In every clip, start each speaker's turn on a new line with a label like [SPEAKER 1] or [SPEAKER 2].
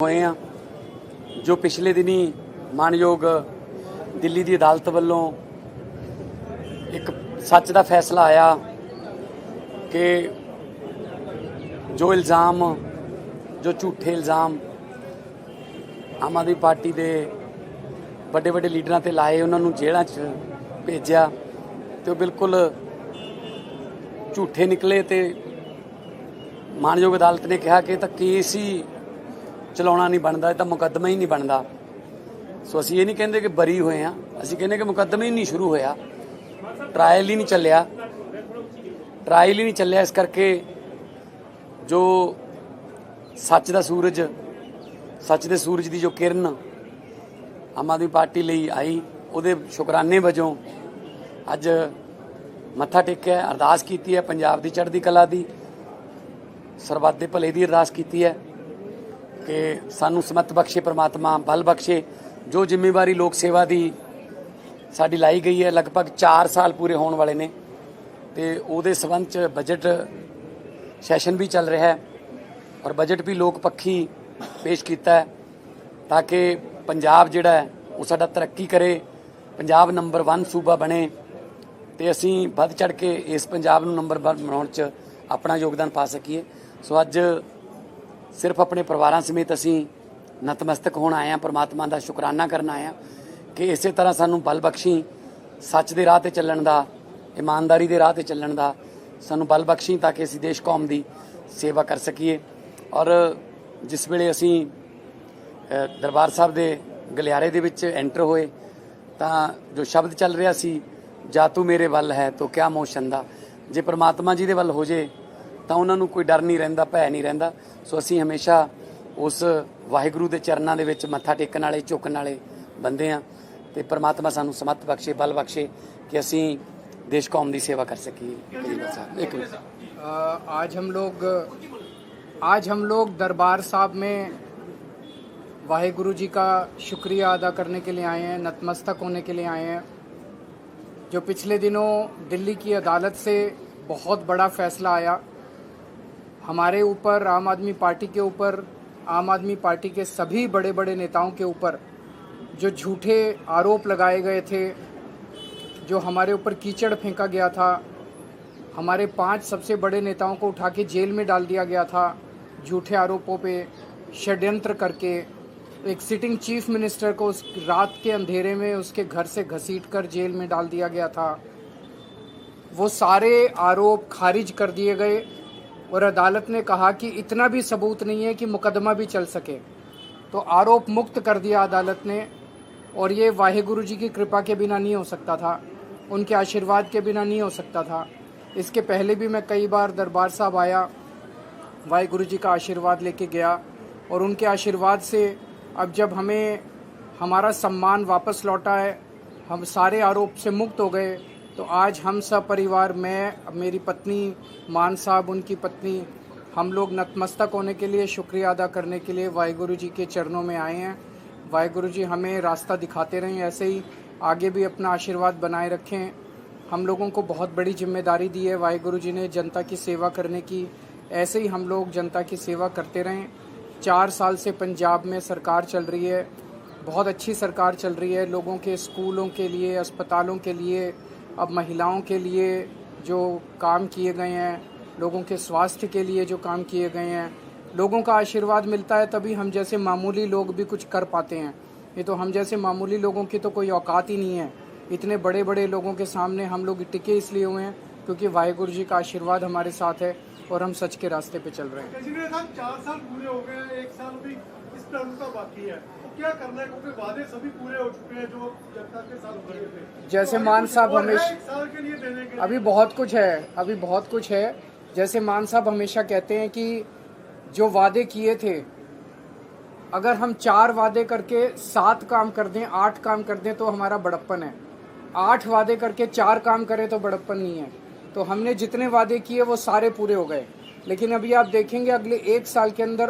[SPEAKER 1] ਹੋਏ ਆ ਜੋ ਪਿਛਲੇ ਦਿਨੀ ਮਾਨਯੋਗ ਦਿੱਲੀ ਦੀ ਅਦਾਲਤ ਵੱਲੋਂ ਇੱਕ ਸੱਚ ਦਾ ਫੈਸਲਾ ਆਇਆ ਕਿ ਜੋ ਇਲਜ਼ਾਮ ਜੋ ਝੂਠੇ ਇਲਜ਼ਾਮ ਆਮ ਆਦਮੀ ਪਾਰਟੀ ਦੇ ਵੱਡੇ ਵੱਡੇ ਲੀਡਰਾਂ ਤੇ ਲਾਏ ਉਹਨਾਂ ਨੂੰ ਜੇਲ੍ਹਾਂ 'ਚ ਭੇਜਿਆ ਤੇ ਉਹ ਬਿਲਕੁਲ ਝੂਠੇ ਨਿਕਲੇ ਤੇ ਮਾਨਯੋਗ ਅਦਾਲਤ ਨੇ ਕਿਹਾ ਕਿ ਇਹ ਤਾਂ ਕੇਸ ਹੀ ਚਲਾਉਣਾ ਨਹੀਂ ਬਣਦਾ, ਇਹ ਤਾਂ ਮੁਕੱਦਮਾ ਹੀ ਨਹੀਂ ਬਣਦਾ। ਸੋ ਅਸੀਂ ਇਹ ਨਹੀਂ ਕਹਿੰਦੇ ਕਿ ਬਰੀ ਹੋਏ ਆ, ਅਸੀਂ ਕਹਿੰਦੇ ਕਿ ਮੁਕੱਦਮਾ ਹੀ ਨਹੀਂ ਸ਼ੁਰੂ ਹੋਇਆ, ਟਰਾਇਲ ਹੀ ਨਹੀਂ ਚੱਲਿਆ। ਇਸ ਕਰਕੇ ਜੋ ਸੱਚ ਦੇ ਸੂਰਜ ਦੀ ਜੋ ਕਿਰਨ ਆਮ ਆਦਮੀ ਪਾਰਟੀ ਲਈ ਆਈ ਉਹਦੇ ਸ਼ੁਕਰਾਨੇ ਵਜੋਂ ਅੱਜ ਮੱਥਾ ਟੇਕਿਆ, ਅਰਦਾਸ ਕੀਤੀ ਹੈ, ਪੰਜਾਬ ਦੀ ਚੜ੍ਹਦੀ ਕਲਾ ਦੀ, ਸਰਬੱਤ ਦੇ ਭਲੇ ਦੀ ਅਰਦਾਸ ਕੀਤੀ ਹੈ ਕਿ ਸਾਨੂੰ ਸਮਤ ਬਖਸ਼ੇ ਪ੍ਰਮਾਤਮਾ, ਬਲ ਬਖਸ਼ੇ। ਜੋ ਜ਼ਿੰਮੇਵਾਰੀ ਲੋਕ ਸੇਵਾ ਦੀ ਸਾਡੀ ਲਾਈ ਗਈ ਹੈ, ਲਗਭਗ 4 ਸਾਲ ਪੂਰੇ ਹੋਣ ਵਾਲੇ ਨੇ ਤੇ ਉਹਦੇ ਸੰਬੰਧ 'ਚ ਬਜਟ ਸੈਸ਼ਨ ਵੀ ਚੱਲ ਰਿਹਾ ਹੈ ਔਰ ਬਜਟ ਵੀ ਲੋਕ ਪੱਖੀ ਪੇਸ਼ ਕੀਤਾ ਹੈ ਤਾਂ ਕਿ ਪੰਜਾਬ ਜਿਹੜਾ ਹੈ ਉਹ ਸਾਡਾ ਤਰੱਕੀ ਕਰੇ, ਪੰਜਾਬ ਨੰਬਰ 1 ਸੂਬਾ ਬਣੇ ਤੇ ਅਸੀਂ ਵੱਧ ਚੜ ਕੇ ਇਸ ਪੰਜਾਬ ਨੂੰ ਨੰਬਰ 1 ਬਣਾਉਣ 'ਚ ਆਪਣਾ ਯੋਗਦਾਨ ਪਾ ਸਕੀਏ। ਸੋ ਅੱਜ ਸਿਰਫ ਆਪਣੇ ਪਰਿਵਾਰਾਂ ਸਮੇਤ ਅਸੀਂ ਨਤਮਸਤਕ ਹੋਣ ਆਏ ਹਾਂ, ਪਰਮਾਤਮਾ ਦਾ ਸ਼ੁਕਰਾਨਾ ਕਰਨ ਆਏ ਹਾਂ ਕਿ ਇਸੇ ਤਰ੍ਹਾਂ ਸਾਨੂੰ ਬਲ ਬਖਸ਼ੀ, ਸੱਚ ਦੇ ਰਾਹ ਤੇ ਚੱਲਣ ਦਾ, ਇਮਾਨਦਾਰੀ ਦੇ ਰਾਹ ਤੇ ਚੱਲਣ ਦਾ ਸਾਨੂੰ ਬਲ ਬਖਸ਼ੀ ਤਾਂ ਕਿ ਅਸੀਂ ਦੇਸ਼ ਕੌਮ ਦੀ ਸੇਵਾ ਕਰ ਸਕੀਏ। ਔਰ ਜਿਸ ਵੇਲੇ ਅਸੀਂ ਦਰਬਾਰ ਸਾਹਿਬ ਦੇ ਗਲਿਆਰੇ ਦੇ ਵਿੱਚ ਐਂਟਰ ਹੋਏ ਤਾਂ ਜੋ ਸ਼ਬਦ ਚੱਲ ਰਿਹਾ ਸੀ, ਜਾ ਤੂੰ ਮੇਰੇ ਵੱਲ ਹੈ ਤੋ ਕਿਆ ਮੋਹ ਛੰਦਾ, ਜੇ ਪਰਮਾਤਮਾ ਜੀ ਦੇ ਵੱਲ ਹੋ ਜੇ ਤਾਂ ਉਹਨਾਂ ਨੂੰ ਕੋਈ ਡਰ ਨਹੀਂ ਰਹਿੰਦਾ, ਭੈ ਨਹੀਂ ਰਹਿੰਦਾ। ਸੋ ਅਸੀਂ ਹਮੇਸ਼ਾ ਉਸ ਵਾਹਿਗੁਰੂ ਦੇ ਚਰਨਾਂ ਦੇ ਵਿੱਚ ਮੱਥਾ ਟੇਕਣ ਵਾਲੇ, ਝੁਕਣ ਵਾਲੇ ਬੰਦੇ ਹਾਂ ਤੇ ਪਰਮਾਤਮਾ ਸਾਨੂੰ ਸਮਤ ਬਖਸ਼ੇ, ਬਲ ਬਖਸ਼ੇ कि ਅਸੀਂ देश कौम की सेवा कर सकिए।
[SPEAKER 2] आज हम लोग दरबार साहब में वाहिगुरु जी का शुक्रिया अदा करने के लिए आए हैं, नतमस्तक होने के लिए आए हैं। जो पिछले दिनों दिल्ली की अदालत से बहुत बड़ा फैसला आया हमारे ऊपर, आम आदमी पार्टी के ऊपर, आम आदमी पार्टी के सभी बड़े बड़े नेताओं के ऊपर जो झूठे आरोप लगाए गए थे, जो हमारे ऊपर कीचड़ फेंका गया था, हमारे 5 सबसे बड़े नेताओं को उठा के जेल में डाल दिया गया था झूठे आरोपों पे षड्यंत्र करके। एक सिटिंग चीफ मिनिस्टर को उस रात के अंधेरे में उसके घर से घसीट कर जेल में डाल दिया गया था। वो सारे आरोप खारिज कर दिए गए और अदालत ने कहा कि इतना भी सबूत नहीं है कि मुकदमा भी चल सके, तो आरोप मुक्त कर दिया अदालत ने। और ये वाहिगुरु जी की कृपा के बिना नहीं हो सकता था, उनके आशीर्वाद के बिना नहीं हो सकता था। इसके पहले भी मैं कई बार दरबार साहब आया, वाहिगुरु जी का आशीर्वाद लेके गया और उनके आशीर्वाद से अब जब हमें हमारा सम्मान वापस लौटा है, हम सारे आरोप से मुक्त हो गए, तो आज हम सब परिवार, मैं, मेरी पत्नी मान साहब, उनकी पत्नी, हम लोग नतमस्तक होने के लिए, शुक्रिया अदा करने के लिए वाहिगुरु जी के चरणों में आए हैं। वाहिगुरु जी हमें रास्ता दिखाते रहें, ऐसे ही आगे भी अपना आशीर्वाद बनाए रखें। हम लोगों को बहुत बड़ी जिम्मेदारी दी है वाहिगुरु जी ने जनता की सेवा करने की, ऐसे ही हम लोग जनता की सेवा करते रहें। 4 साल से पंजाब में सरकार चल रही है, बहुत अच्छी सरकार चल रही है। लोगों के स्कूलों के लिए, अस्पतालों के लिए, अब महिलाओं के लिए जो काम किए गए हैं, लोगों के स्वास्थ्य के लिए जो काम किए गए हैं, लोगों का आशीर्वाद मिलता है तभी हम जैसे मामूली लोग भी कुछ कर पाते हैं। ये तो हम जैसे मामूली लोगों की तो कोई औकात ही नहीं है। इतने बड़े बड़े लोगों के सामने हम लोग टिके इसलिए हुए हैं क्योंकि वाहिगुरु जी का आशीर्वाद हमारे साथ है और हम सच के रास्ते पे चल रहे हैं।
[SPEAKER 3] 4 साल पूरे हो गए, 1 साल भी इस टर्म का बाकी है, तो क्या करना है क्योंकि वादे सभी पूरे हो चुके हैं जो जनता के साथ हो रहे थे।
[SPEAKER 2] जैसे मान साहब हमेशा,
[SPEAKER 3] 1 साल के लिए देने के
[SPEAKER 2] अभी बहुत कुछ है। जैसे मान साहब हमेशा कहते हैं कि जो वादे किए थे, अगर हम 4 वादे करके 7 काम कर दें, 8 काम कर दें तो हमारा बड़प्पन है। 8 वादे करके 4 काम करें तो बड़प्पन नहीं है। तो हमने जितने वादे किए वो सारे पूरे हो गए, लेकिन अभी आप देखेंगे अगले 1 साल के अंदर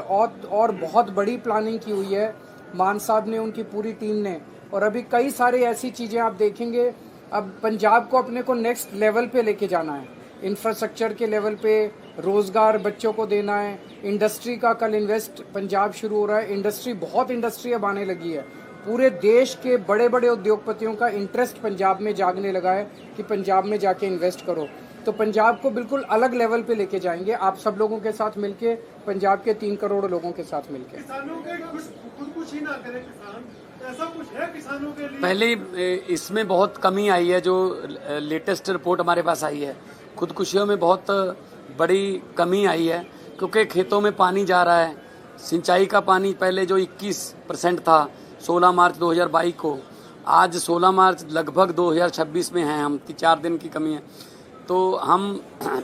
[SPEAKER 2] और बहुत बड़ी प्लानिंग की हुई है मान साहब ने, उनकी पूरी टीम ने। और अभी कई सारे ऐसी चीज़ें आप देखेंगे, अब पंजाब को अपने को नेक्स्ट लेवल पे लेके जाना है। इंफ्रास्ट्रक्चर के लेवल पे रोजगार बच्चों को देना है, इंडस्ट्री का कल इन्वेस्ट पंजाब शुरू हो रहा है। इंडस्ट्री, बहुत इंडस्ट्री अब आने लगी है। पूरे देश के बड़े बड़े उद्योगपतियों का इंटरेस्ट पंजाब में जागने लगा है कि पंजाब में जाके इन्वेस्ट करो। तो पंजाब को बिल्कुल अलग लेवल पे लेके जाएंगे, आप सब लोगों के साथ मिलके, पंजाब के 3 करोड़ लोगों के साथ मिलके।
[SPEAKER 3] किसानों के खुदकुशी ना करें किसान, ऐसा कुछ है किसानों के लिए?
[SPEAKER 1] पहले इसमें बहुत कमी आई है, जो लेटेस्ट रिपोर्ट हमारे पास आई है, खुदकुशियों में बहुत बड़ी कमी आई है, क्योंकि खेतों में पानी जा रहा है। सिंचाई का पानी पहले जो 21% था 16 मार्च 2022 को, आज 16 मार्च लगभग 2026 में हैं हम, 4 दिन की कमी है। तो हम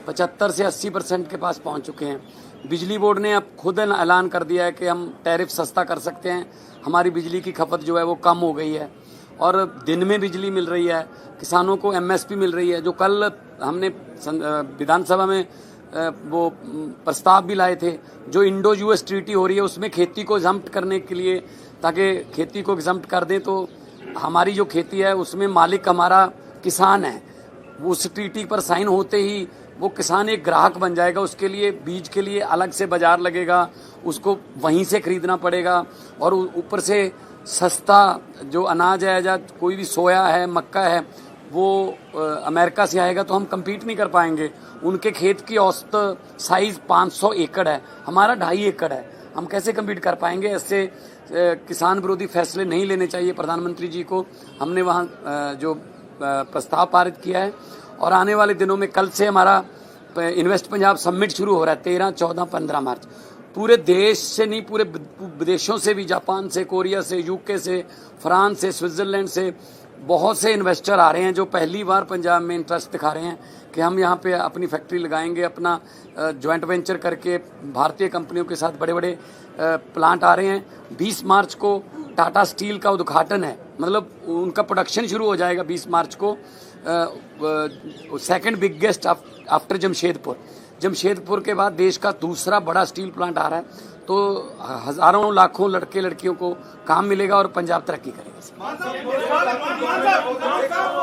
[SPEAKER 1] 75 से 80% के पास पहुंच चुके हैं। बिजली बोर्ड ने अब खुद ऐलान कर दिया है कि हम टैरिफ सस्ता कर सकते हैं, हमारी बिजली की खपत जो है वो कम हो गई है और दिन में बिजली मिल रही है, किसानों को एमएसपी मिल रही है। जो कल हमने विधानसभा में वो प्रस्ताव भी लाए थे, जो इंडो यूएस ट्रीटी हो रही है उसमें खेती को एग्जम्प्ट करने के लिए, ताकि खेती को एग्जम्प्ट कर दें तो हमारी जो खेती है उसमें मालिक हमारा किसान है। उस ट्रीटी पर साइन होते ही वो किसान एक ग्राहक बन जाएगा, उसके लिए बीज के लिए अलग से बाजार लगेगा, उसको वहीं से खरीदना पड़ेगा और ऊपर से सस्ता जो अनाज है या कोई भी सोया है, मक्का है, वो अमेरिका से आएगा तो हम कम्पीट नहीं कर पाएंगे। उनके खेत की औसत साइज 500 एकड़ है, हमारा 2.5 एकड़ है, हम कैसे कम्पीट कर पाएंगे? ऐसे किसान विरोधी फैसले नहीं लेने चाहिए प्रधानमंत्री जी को। हमने वहाँ जो प्रस्ताव पारित किया है और आने वाले दिनों में कल से हमारा इन्वेस्ट पंजाब समिट शुरू हो रहा है 13, 14, 15 मार्च। पूरे देश से नहीं, पूरे विदेशों से भी, जापान से, कोरिया से, यूके से, फ्रांस से, स्विट्जरलैंड से बहुत से इन्वेस्टर आ रहे हैं जो पहली बार पंजाब में इंटरेस्ट दिखा रहे हैं कि हम यहाँ पे अपनी फैक्ट्री लगाएंगे। अपना जॉइंट वेंचर करके भारतीय कंपनियों के साथ बड़े बड़े प्लांट आ रहे हैं। 20 मार्च को टाटा स्टील का उद्घाटन है, मतलब उनका प्रोडक्शन शुरू हो जाएगा 20 मार्च को। सेकंड बिगेस्ट आफ्टर जमशेदपुर के बाद देश का दूसरा बड़ा स्टील प्लांट आ रहा है। तो हजारों लाखों लड़के लड़कियों को काम मिलेगा और पंजाब तरक्की करेगा।